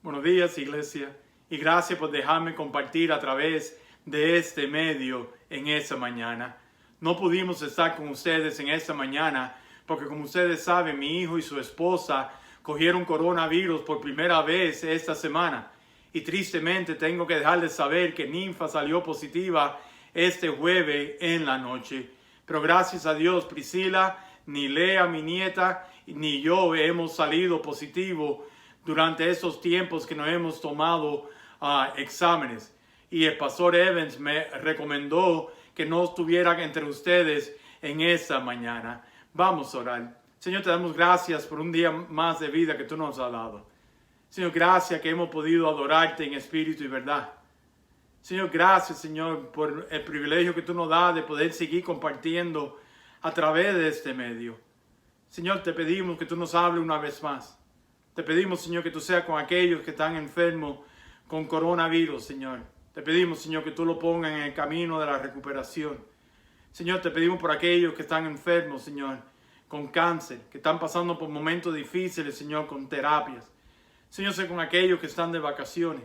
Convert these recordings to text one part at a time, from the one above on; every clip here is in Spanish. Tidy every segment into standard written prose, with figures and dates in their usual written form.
Buenos días, iglesia, y gracias por dejarme compartir a través de este medio en esta mañana. No pudimos estar con ustedes en esta mañana porque, como ustedes saben, mi hijo y su esposa cogieron coronavirus por primera vez esta semana. Y tristemente tengo que dejarles saber que Ninfa salió positiva este jueves en la noche. Pero gracias a Dios, Priscila, ni Lea, mi nieta, ni yo hemos salido positivo durante esos tiempos que nos hemos tomado exámenes. Y el pastor Evans me recomendó que no estuviera entre ustedes en esta mañana. Vamos a orar. Señor, te damos gracias por un día más de vida que tú nos has dado. Señor, gracias que hemos podido adorarte en espíritu y verdad. Señor, gracias, Señor, por el privilegio que tú nos das de poder seguir compartiendo a través de este medio. Señor, te pedimos que tú nos hables una vez más. Te pedimos, Señor, que tú seas con aquellos que están enfermos con coronavirus, Señor. Te pedimos, Señor, que tú lo pongas en el camino de la recuperación. Señor, te pedimos por aquellos que están enfermos, Señor, con cáncer, que están pasando por momentos difíciles, Señor, con terapias. Señor, sé con aquellos que están de vacaciones.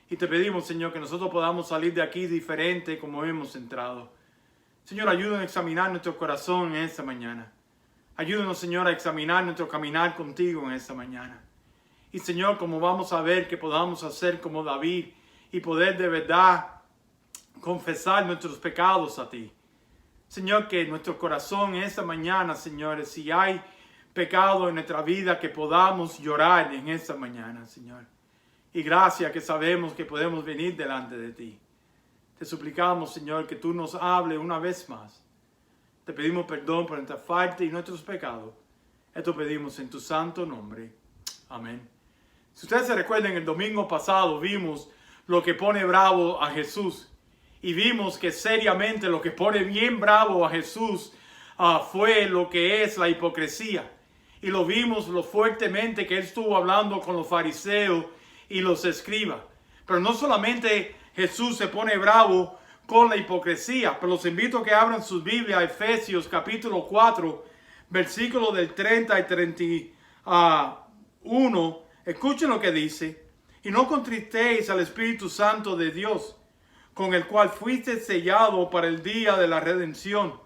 Y te pedimos, Señor, que nosotros podamos salir de aquí diferente como hemos entrado. Señor, ayúdanos a examinar nuestro corazón en esta mañana. Ayúdanos, Señor, a examinar nuestro caminar contigo en esta mañana. Y, Señor, como vamos a ver, que podamos hacer como David y poder de verdad confesar nuestros pecados a ti. Señor, que nuestro corazón en esta mañana, Señor, si hay pecado en nuestra vida, que podamos llorar en esta mañana, Señor. Y gracias que sabemos que podemos venir delante de ti. Te suplicamos, Señor, que tú nos hables una vez más. Te pedimos perdón por nuestra falta y nuestros pecados. Esto pedimos en tu santo nombre. Amén. Si ustedes se recuerdan, el domingo pasado vimos lo que pone bravo a Jesús. Y vimos que seriamente lo que pone bien bravo a Jesús fue lo que es la hipocresía. Y lo vimos lo fuertemente que él estuvo hablando con los fariseos y los escribas. Pero no solamente Jesús se pone bravo con la hipocresía, pero los invito a que abran sus Biblias a Efesios capítulo 4, versículos del 30 y 31. Escuchen lo que dice. Y no contristéis al Espíritu Santo de Dios, con el cual fuiste sellado para el día de la redención.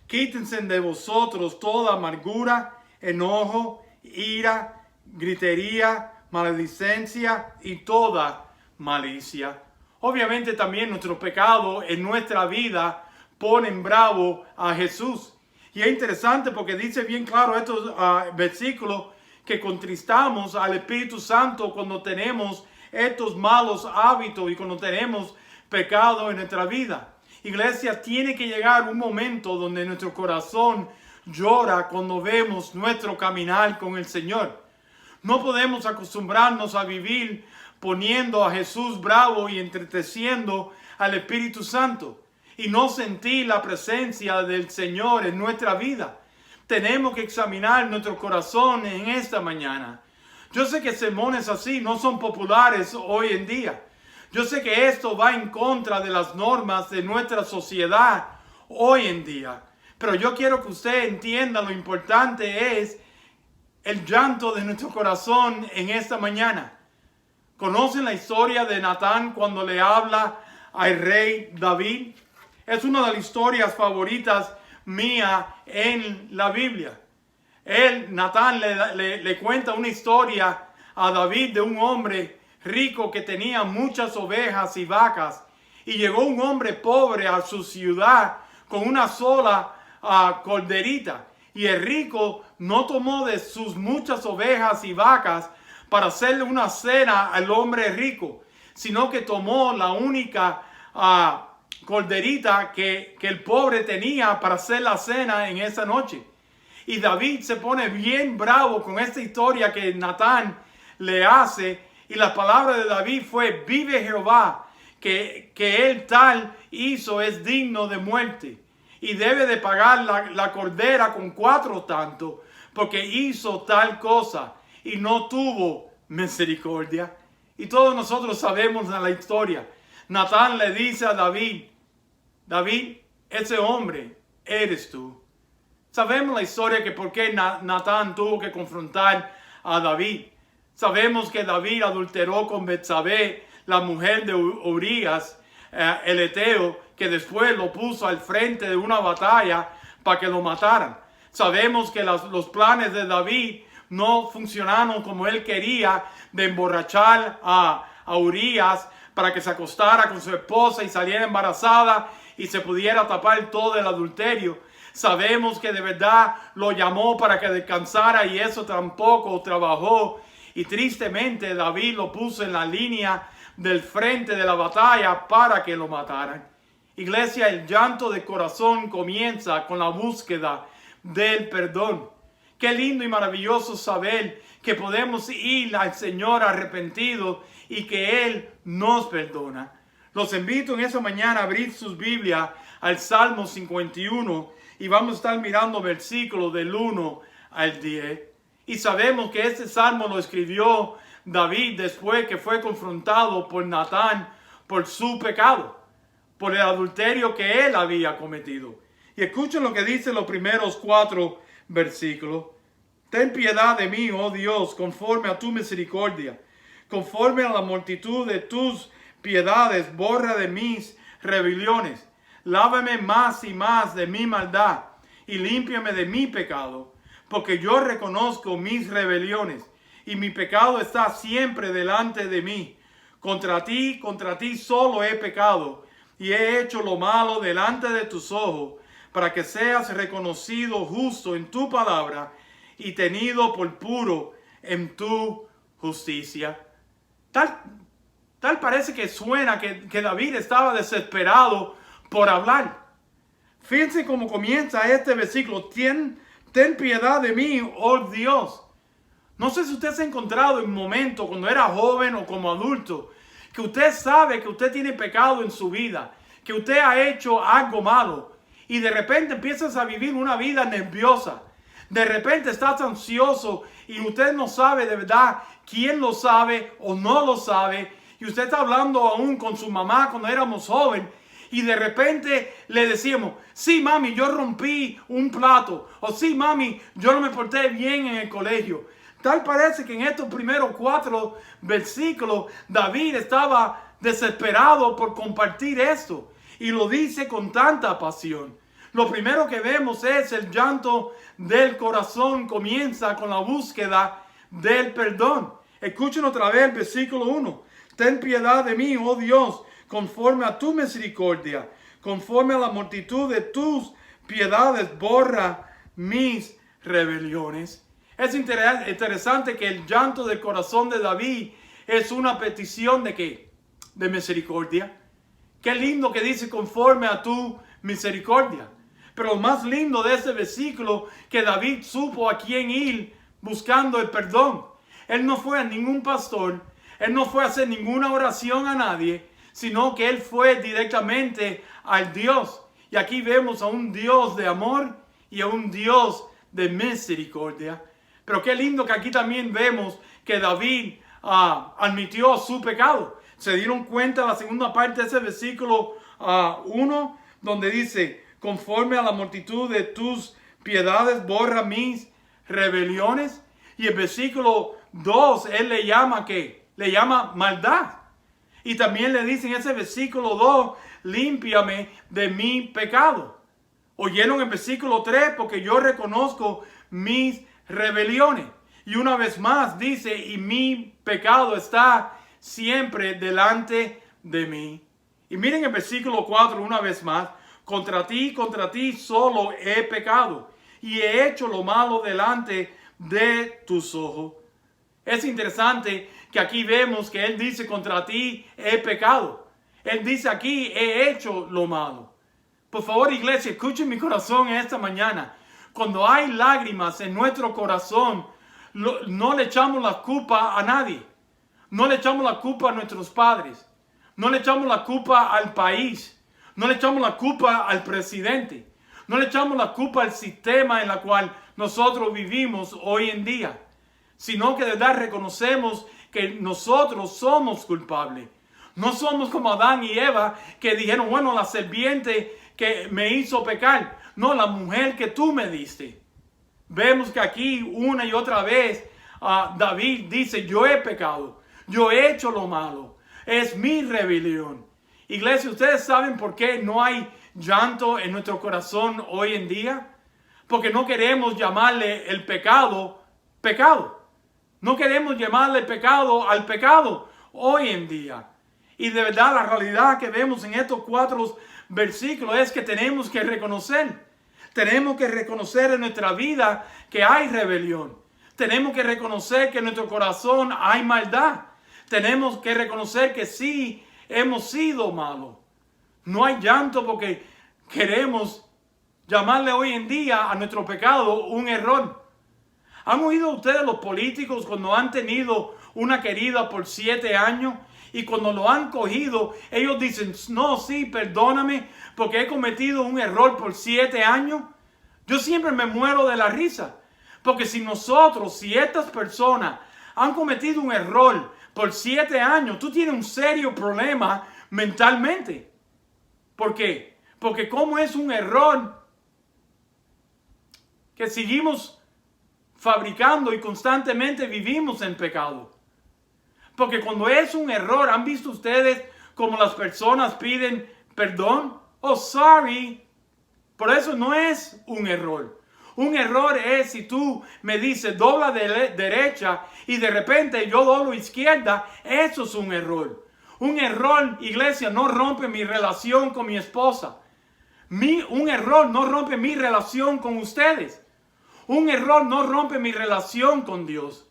Quítense de vosotros toda amargura, enojo, ira, gritería, maledicencia y toda malicia. Obviamente también nuestros pecados en nuestra vida ponen bravo a Jesús. Y es interesante porque dice bien claro estos versículos que contristamos al Espíritu Santo cuando tenemos estos malos hábitos y cuando tenemos pecado en nuestra vida. Iglesia, tiene que llegar un momento donde nuestro corazón llora cuando vemos nuestro caminar con el Señor. No podemos acostumbrarnos a vivir poniendo a Jesús bravo y entristeciendo al Espíritu Santo y no sentir la presencia del Señor en nuestra vida. Tenemos que examinar nuestro corazón en esta mañana. Yo sé que sermones así no son populares hoy en día. Yo sé que esto va en contra de las normas de nuestra sociedad hoy en día. Pero yo quiero que usted entienda lo importante es el llanto de nuestro corazón en esta mañana. ¿Conocen la historia de Natán cuando le habla al rey David? Es una de las historias favoritas mía en la Biblia. Natán le cuenta una historia a David de un hombre rico que tenía muchas ovejas y vacas. Y llegó un hombre pobre a su ciudad con una sola corderita. Y el rico no tomó de sus muchas ovejas y vacas para hacerle una cena al hombre rico, sino que tomó la única corderita que el pobre tenía para hacer la cena en esa noche. Y David se pone bien bravo con esta historia que Natán le hace. Y la palabra de David fue: vive Jehová, que él tal hizo es digno de muerte. Y debe de pagar la cordera con 4 tantos, porque hizo tal cosa y no tuvo misericordia. Y todos nosotros sabemos la historia. Natán le dice a David: David, ese hombre eres tú. Sabemos la historia que por qué Natán tuvo que confrontar a David. Sabemos que David adulteró con Betsabé, la mujer de Urías, el Eteo, que después lo puso al frente de una batalla para que lo mataran. Sabemos que los planes de David no funcionaron como él quería, de emborrachar a Urías para que se acostara con su esposa y saliera embarazada y se pudiera tapar todo el adulterio. Sabemos que de verdad lo llamó para que descansara y eso tampoco trabajó. Y tristemente David lo puso en la línea del frente de la batalla para que lo mataran. Iglesia, el llanto de corazón comienza con la búsqueda del perdón. Qué lindo y maravilloso saber que podemos ir al Señor arrepentido y que Él nos perdona. Los invito en esa mañana a abrir sus Biblias al Salmo 51 y vamos a estar mirando versículos del 1 al 10. Y sabemos que este salmo lo escribió David después que fue confrontado por Natán por su pecado, por el adulterio que él había cometido. Y escuchen lo que dicen los primeros 4 versículos. Ten piedad de mí, oh Dios, conforme a tu misericordia. Conforme a la multitud de tus piedades, borra de mis rebeliones. Lávame más y más de mi maldad y límpiame de mi pecado, porque yo reconozco mis rebeliones y mi pecado está siempre delante de mí. Contra ti solo he pecado y he hecho lo malo delante de tus ojos, para que seas reconocido justo en tu palabra y tenido por puro en tu justicia. Tal parece que suena que David estaba desesperado por hablar. Fíjense cómo comienza este versículo. Ten piedad de mí, oh Dios. No sé si usted se ha encontrado en un momento cuando era joven o como adulto, que usted sabe que usted tiene pecado en su vida, que usted ha hecho algo malo y de repente empiezas a vivir una vida nerviosa. De repente estás ansioso y usted no sabe de verdad quién lo sabe o no lo sabe. Y usted está hablando aún con su mamá cuando éramos jóvenes. Y de repente le decíamos, sí mami, yo rompí un plato. O sí mami, yo no me porté bien en el colegio. Tal parece que en estos primeros 4 versículos David estaba desesperado por compartir esto. Y lo dice con tanta pasión. Lo primero que vemos es el llanto del corazón. Comienza con la búsqueda del perdón. Escuchen otra vez el versículo 1. Ten piedad de mí, oh Dios, conforme a tu misericordia, conforme a la multitud de tus piedades, borra mis rebeliones. Es interesante que el llanto del corazón de David es una petición de ¿qué? De misericordia. Qué lindo que dice conforme a tu misericordia. Pero lo más lindo de ese versículo que David supo a quién ir buscando el perdón. Él no fue a ningún pastor, él no fue a hacer ninguna oración a nadie, sino que él fue directamente al Dios. Y aquí vemos a un Dios de amor y a un Dios de misericordia. Pero qué lindo que aquí también vemos que David admitió su pecado. Se dieron cuenta en la segunda parte de ese versículo 1, donde dice, conforme a la multitud de tus piedades, borra mis rebeliones. Y el versículo 2, él le llama ¿qué? Le llama maldad. Y también le dice en ese versículo 2, límpiame de mi pecado. Oyeron el versículo 3, porque yo reconozco mis rebeliones. Y una vez más dice, y mi pecado está siempre delante de mí. Y miren el versículo 4 una vez más. Contra ti solo he pecado y he hecho lo malo delante de tus ojos. Es interesante que aquí vemos que él dice contra ti he pecado. Él dice aquí he hecho lo malo. Por favor, iglesia, escuchen mi corazón esta mañana. Cuando hay lágrimas en nuestro corazón, no le echamos la culpa a nadie. No le echamos la culpa a nuestros padres. No le echamos la culpa al país. No le echamos la culpa al presidente. No le echamos la culpa al sistema en el cual nosotros vivimos hoy en día. Sino que de verdad reconocemos que nosotros somos culpables. No somos como Adán y Eva que dijeron, bueno, la serpiente que me hizo pecar. No, la mujer que tú me diste. Vemos que aquí una y otra vez David dice, yo he pecado, yo he hecho lo malo, es mi rebelión. Iglesia, ¿ustedes saben por qué no hay llanto en nuestro corazón hoy en día? Porque no queremos llamarle el pecado, pecado. No queremos llamarle pecado al pecado hoy en día. Y de verdad la realidad que vemos en estos 4 versículos es que tenemos que reconocer. Tenemos que reconocer en nuestra vida que hay rebelión. Tenemos que reconocer que en nuestro corazón hay maldad. Tenemos que reconocer que sí hemos sido malos. No hay llanto porque queremos llamarle hoy en día a nuestro pecado un error. ¿Han oído ustedes los políticos cuando han tenido una querida por 7 años y cuando lo han cogido, ellos dicen, no, sí, perdóname porque he cometido un error por 7 años? Yo siempre me muero de la risa, porque si estas personas han cometido un error por 7 años, tú tienes un serio problema mentalmente. ¿Por qué? Porque como es un error que seguimos fabricando y constantemente vivimos en pecado. Porque cuando es un error, ¿han visto ustedes cómo las personas piden perdón? Oh, sorry. Por eso no es un error. Un error es si tú me dices dobla derecha y de repente yo doblo izquierda. Eso es un error. Un error, iglesia, no rompe mi relación con mi esposa. Un error no rompe mi relación con ustedes. Un error no rompe mi relación con Dios.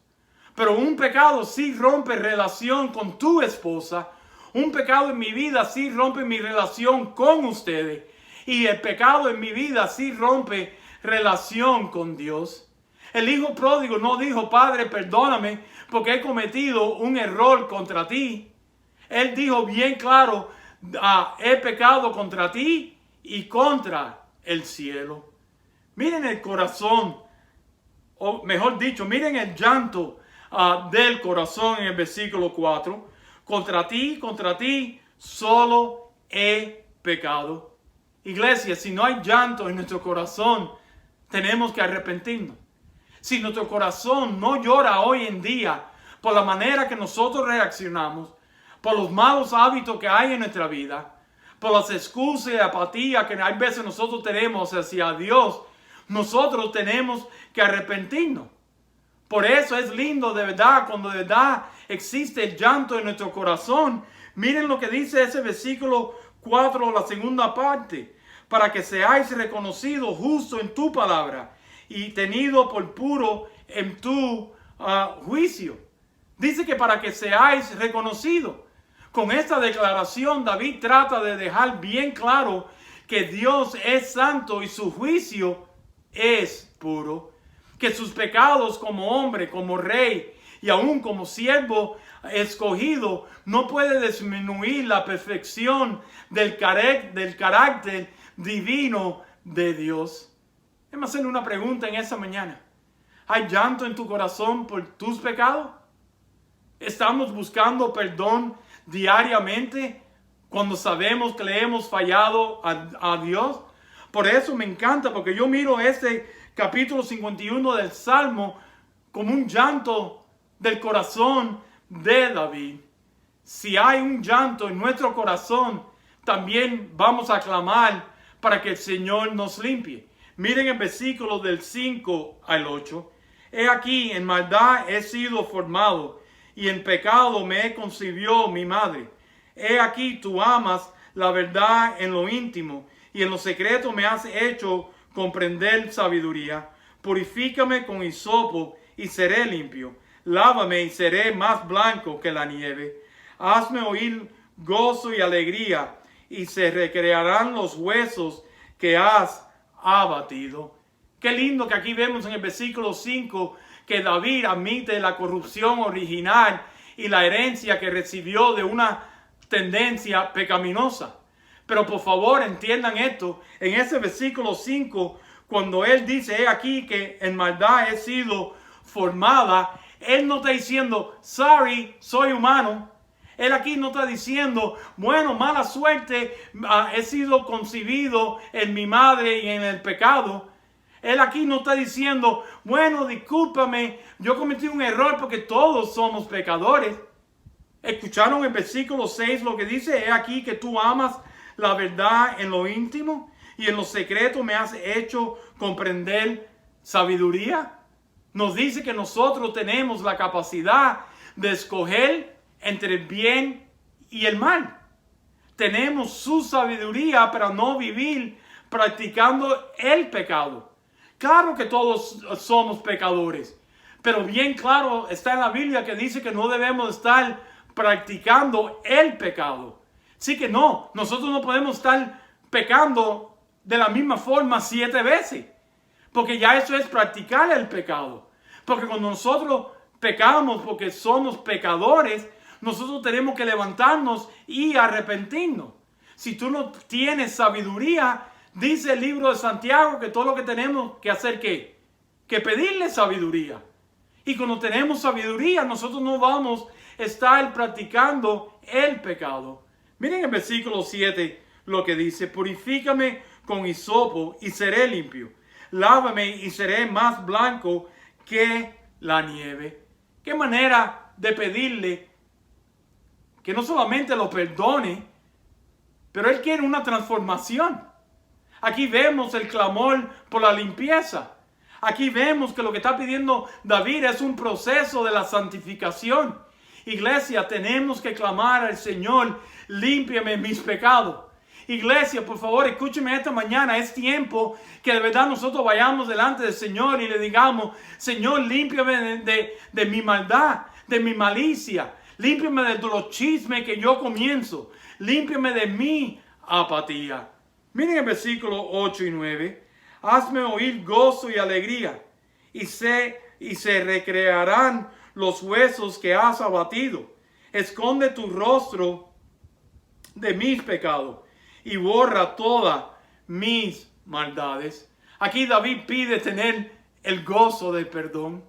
Pero un pecado sí rompe relación con tu esposa. Un pecado en mi vida sí rompe mi relación con ustedes. Y el pecado en mi vida sí rompe relación con Dios. El hijo pródigo no dijo, Padre, perdóname porque he cometido un error contra ti. Él dijo bien claro, he pecado contra ti y contra el cielo. Miren el corazón, o mejor dicho, miren el llanto del corazón en el versículo 4. Contra ti, solo he pecado. Iglesia, si no hay llanto en nuestro corazón, tenemos que arrepentirnos. Si nuestro corazón no llora hoy en día por la manera que nosotros reaccionamos, por los malos hábitos que hay en nuestra vida, por las excusas y apatía que hay veces nosotros tenemos hacia Dios, nosotros tenemos que arrepentirnos. Por eso es lindo de verdad, cuando de verdad existe el llanto en nuestro corazón. Miren lo que dice ese versículo 4, la segunda parte. Para que seáis reconocidos justo en tu palabra y tenido por puro en tu juicio. Dice que para que seáis reconocidos. Con esta declaración David trata de dejar bien claro que Dios es santo y su juicio es puro. Que sus pecados como hombre, como rey y aún como siervo escogido no puede disminuir la perfección del carácter divino de Dios. Déjame hacerle una pregunta en esta mañana. ¿Hay llanto en tu corazón por tus pecados? ¿Estamos buscando perdón diariamente cuando sabemos que le hemos fallado a Dios? Por eso me encanta, porque yo miro este capítulo 51 del Salmo como un llanto del corazón de David. Si hay un llanto en nuestro corazón, también vamos a clamar para que el Señor nos limpie. Miren el versículo del 5 al 8. He aquí, en maldad he sido formado, y en pecado me concibió mi madre. He aquí, tú amas la verdad en lo íntimo, y en lo secreto me has hecho comprender sabiduría. Purifícame con hisopo, y seré limpio. Lávame, y seré más blanco que la nieve. Hazme oír gozo y alegría, y se recrearán los huesos que has abatido. Qué lindo que aquí vemos en el versículo 5 que David admite la corrupción original y la herencia que recibió de una tendencia pecaminosa. Pero por favor entiendan esto, en ese versículo 5, cuando él dice, he aquí que en maldad he sido formada, él no está diciendo, sorry, soy humano. Él aquí no está diciendo, bueno, mala suerte, he sido concebido en mi madre y en el pecado. Él aquí no está diciendo, bueno, discúlpame, yo cometí un error porque todos somos pecadores. ¿Escucharon el versículo 6 lo que dice? He aquí que tú amas la verdad en lo íntimo y en lo secreto me has hecho comprender sabiduría. Nos dice que nosotros tenemos la capacidad de escoger entre el bien y el mal. Tenemos su sabiduría para no vivir practicando el pecado. Claro que todos somos pecadores, pero bien claro está en la Biblia que dice que no debemos estar practicando el pecado. Así que no, nosotros no podemos estar pecando de la misma forma 7 veces, porque ya eso es practicar el pecado. Porque cuando nosotros pecamos porque somos pecadores, nosotros tenemos que levantarnos y arrepentirnos. Si tú no tienes sabiduría, dice el libro de Santiago que todo lo que tenemos que hacer, ¿qué? Que pedirle sabiduría. Y cuando tenemos sabiduría, nosotros no vamos a estar practicando el pecado. Miren el versículo 7 lo que dice: purifícame con hisopo y seré limpio. Lávame y seré más blanco que la nieve. Qué manera de pedirle que no solamente lo perdone, pero Él quiere una transformación. Aquí vemos el clamor por la limpieza. Aquí vemos que lo que está pidiendo David es un proceso de la santificación. Iglesia, tenemos que clamar al Señor: límpiame mis pecados. Iglesia, por favor, escúcheme esta mañana. Es tiempo que de verdad nosotros vayamos delante del Señor y le digamos: Señor, límpiame de mi maldad, de mi malicia. Límpiame de los chismes que yo comienzo. Límpiame de mi apatía. Miren el versículo 8 y 9. Hazme oír gozo y alegría, y se recrearán los huesos que has abatido. Esconde tu rostro de mis pecados y borra todas mis maldades. Aquí David pide tener el gozo del perdón.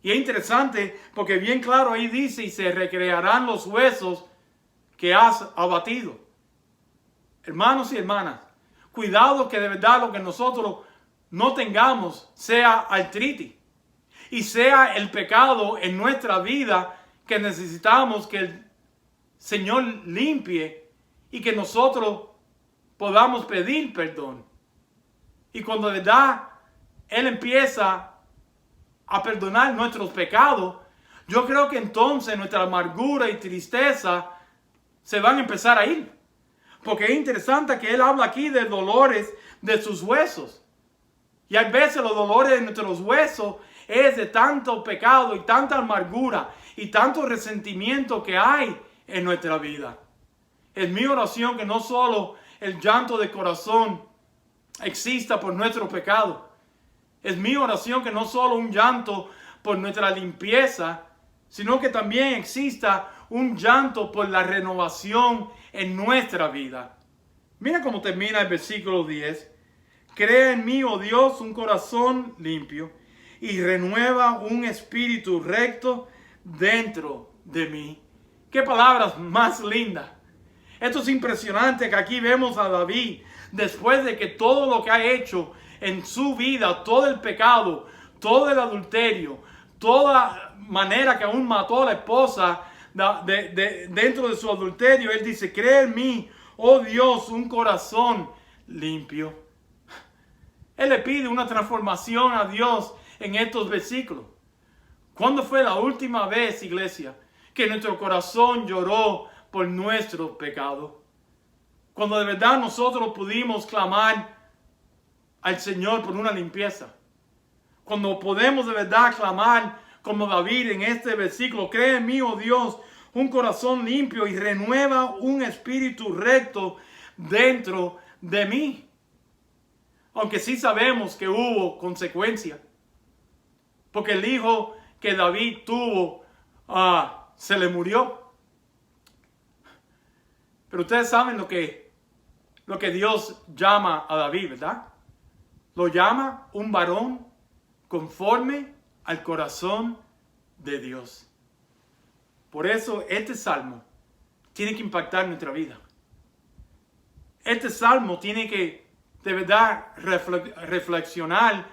Y es interesante porque bien claro ahí dice: y se recrearán los huesos que has abatido. Hermanos y hermanas, cuidado que de verdad lo que nosotros no tengamos sea artritis y sea el pecado en nuestra vida que necesitamos que el Señor limpie y que nosotros podamos pedir perdón. Y cuando de verdad Él empieza a perdonar nuestros pecados, yo creo que entonces nuestra amargura y tristeza se van a empezar a ir. Porque es interesante que Él habla aquí de dolores de sus huesos. Y hay veces los dolores de nuestros huesos es de tanto pecado y tanta amargura y tanto resentimiento que hay en nuestra vida. Es mi oración que no solo el llanto de corazón exista por nuestro pecado. Es mi oración que no solo un llanto por nuestra limpieza, sino que también exista un llanto por la renovación en nuestra vida. Mira cómo termina el versículo 10. Crea en mí, oh Dios, un corazón limpio y renueva un espíritu recto dentro de mí. Qué palabras más lindas. Esto es impresionante que aquí vemos a David, después de que todo lo que ha hecho en su vida, todo el pecado, todo el adulterio, toda manera que aún mató a la esposa dentro de su adulterio, él dice: crea en mí, oh Dios, un corazón limpio. Él le pide una transformación a Dios en estos versículos. ¿Cuándo fue la última vez, iglesia, que nuestro corazón lloró por nuestro pecado? Cuando de verdad nosotros pudimos clamar al Señor por una limpieza. Cuando podemos de verdad clamar como David en este versículo: crea en mí, oh Dios, un corazón limpio y renueva un espíritu recto dentro de mí. Aunque sí sabemos que hubo consecuencias. Porque el hijo que David tuvo se le murió. Pero ustedes saben lo que Dios llama a David, ¿verdad? Lo llama un varón conforme al corazón de Dios. Por eso este salmo tiene que impactar nuestra vida. Este salmo tiene que de verdad reflexionar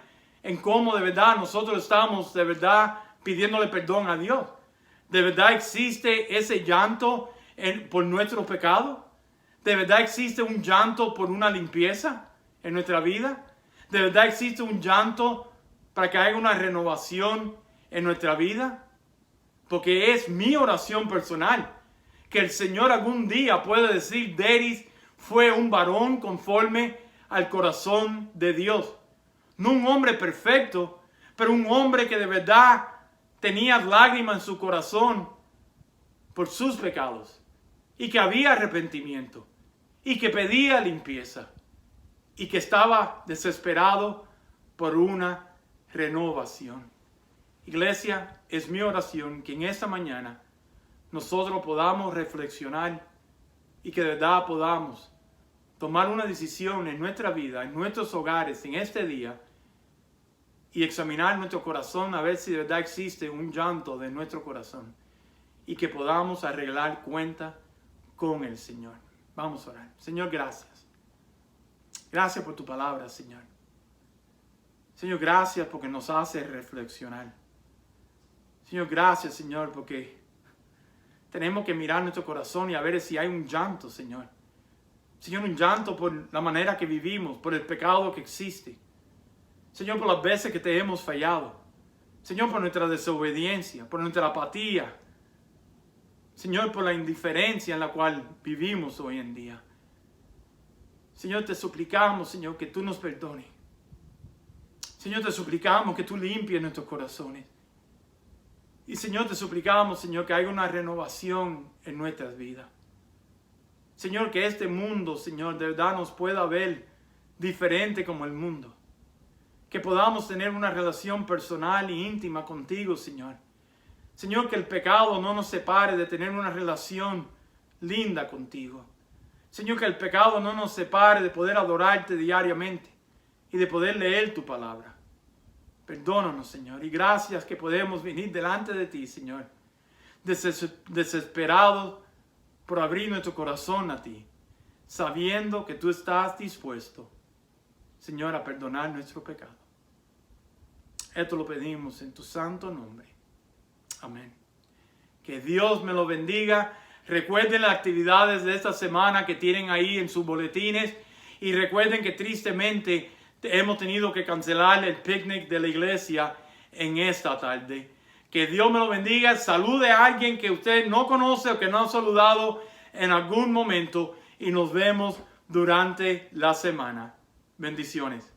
en cómo de verdad nosotros estamos de verdad pidiéndole perdón a Dios. ¿De verdad existe ese llanto por nuestro pecado? ¿De verdad existe un llanto por una limpieza en nuestra vida? ¿De verdad existe un llanto para que haya una renovación en nuestra vida? Porque es mi oración personal que el Señor algún día pueda decir, Deris fue un varón conforme al corazón de Dios. No un hombre perfecto, pero un hombre que de verdad tenía lágrimas en su corazón por sus pecados y que había arrepentimiento y que pedía limpieza y que estaba desesperado por una renovación. Iglesia, es mi oración que en esta mañana nosotros podamos reflexionar y que de verdad podamos tomar una decisión en nuestra vida, en nuestros hogares, en este día, y examinar nuestro corazón a ver si de verdad existe un llanto de nuestro corazón y que podamos arreglar cuenta con el Señor. Vamos a orar. Señor, gracias. Gracias por tu palabra, Señor. Señor, gracias porque nos hace reflexionar. Señor, gracias, Señor, porque tenemos que mirar nuestro corazón y a ver si hay un llanto, Señor. Señor, un llanto por la manera que vivimos, por el pecado que existe. Señor, por las veces que te hemos fallado. Señor, por nuestra desobediencia, por nuestra apatía. Señor, por la indiferencia en la cual vivimos hoy en día. Señor, te suplicamos, Señor, que tú nos perdones. Señor, te suplicamos que tú limpies nuestros corazones. Y Señor, te suplicamos, Señor, que haya una renovación en nuestras vidas. Señor, que este mundo, Señor, de verdad nos pueda ver diferente como el mundo. Que podamos tener una relación personal e íntima contigo, Señor. Señor, que el pecado no nos separe de tener una relación linda contigo. Señor, que el pecado no nos separe de poder adorarte diariamente y de poder leer tu palabra. Perdónanos, Señor, y gracias que podemos venir delante de ti, Señor, desesperados por abrir nuestro corazón a ti, sabiendo que tú estás dispuesto, Señor, a perdonar nuestro pecado. Esto lo pedimos en tu santo nombre. Amén. Que Dios me lo bendiga. Recuerden las actividades de esta semana que tienen ahí en sus boletines. Y recuerden que tristemente hemos tenido que cancelar el picnic de la iglesia en esta tarde. Que Dios me lo bendiga. Salude a alguien que usted no conoce o que no ha saludado en algún momento. Y nos vemos durante la semana. Bendiciones.